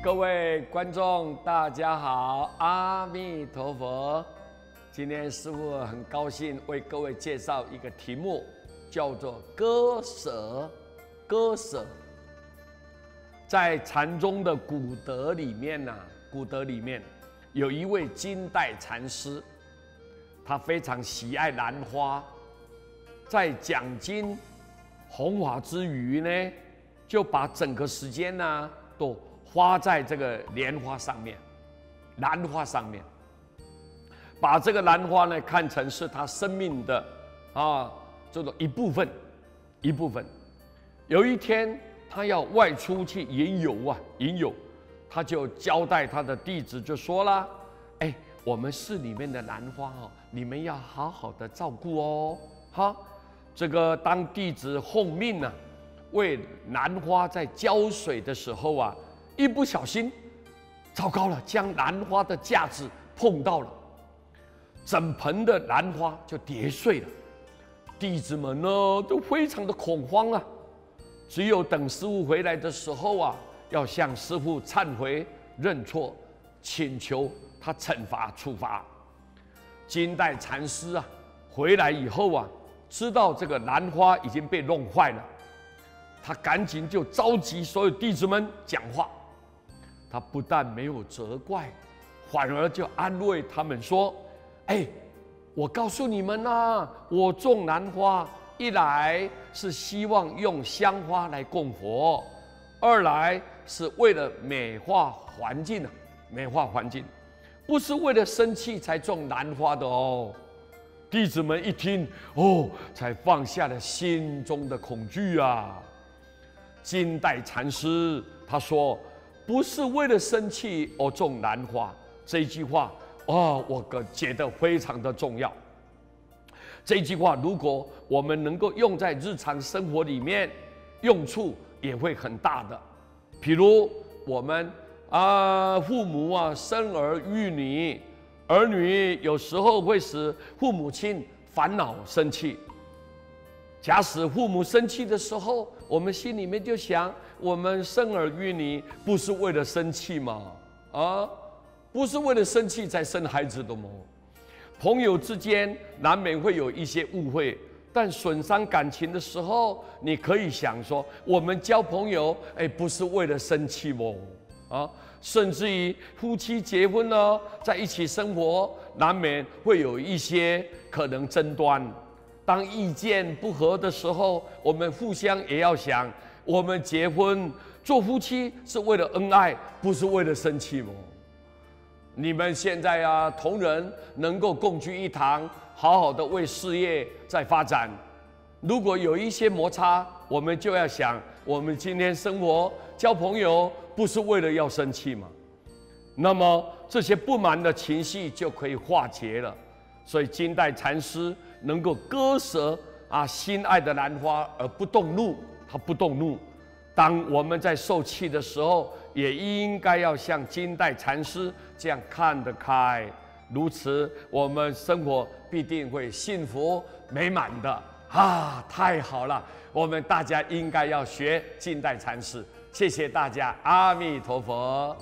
各位观众，大家好，阿弥陀佛。今天师父很高兴为各位介绍一个题目，叫做割舍。割舍，在禅宗的古德里面有一位金代禅师，他非常喜爱兰花，在讲经弘法之余呢，就把整个时间呢都花在这个莲花上面，兰花上面，把这个兰花呢看成是他生命的这种一部分。有一天，他要外出去饮酒，他就交代他的弟子就说了：“哎，我们寺里面的兰花你们要好好的照顾哦。”好，这个当弟子奉命呢，为兰花在浇水的时候一不小心，糟糕了，将兰花的架子碰到了，整盆的兰花就跌碎了。弟子们呢都非常的恐慌啊，只有等师父回来的时候要向师父忏悔认错，请求他惩罚处罚。金代禅师回来以后知道这个兰花已经被弄坏了，他赶紧就召集所有弟子们讲话。他不但没有责怪，反而就安慰他们说：“哎，我告诉你们我种兰花，一来是希望用香花来供佛，二来是为了美化环境不是为了生气才种兰花的哦。”弟子们一听才放下了心中的恐惧金代禅师他说：“不是为了生气而种兰花。”这一句话我觉得非常的重要。这一句话如果我们能够用在日常生活里面，用处也会很大的。比如我们父母生儿育女，儿女有时候会使父母亲烦恼生气。假使父母生气的时候，我们心里面就想，我们生儿育女不是为了生气吗？不是为了生气才生孩子的吗？朋友之间难免会有一些误会，但损伤感情的时候，你可以想说，我们交朋友不是为了生气吗？甚至于夫妻结婚了，在一起生活，难免会有一些可能争端。当意见不合的时候，我们互相也要想，我们结婚做夫妻是为了恩爱，不是为了生气吗？你们现在同仁能够共聚一堂，好好的为事业在发展。如果有一些摩擦，我们就要想，我们今天生活交朋友不是为了要生气吗？那么这些不满的情绪就可以化解了。所以金代禅师能够割舍心爱的兰花而不动怒，他不动怒。当我们在受气的时候，也应该要像金代禅师这样看得开，如此我们生活必定会幸福美满的太好了！我们大家应该要学金代禅师。谢谢大家，阿弥陀佛。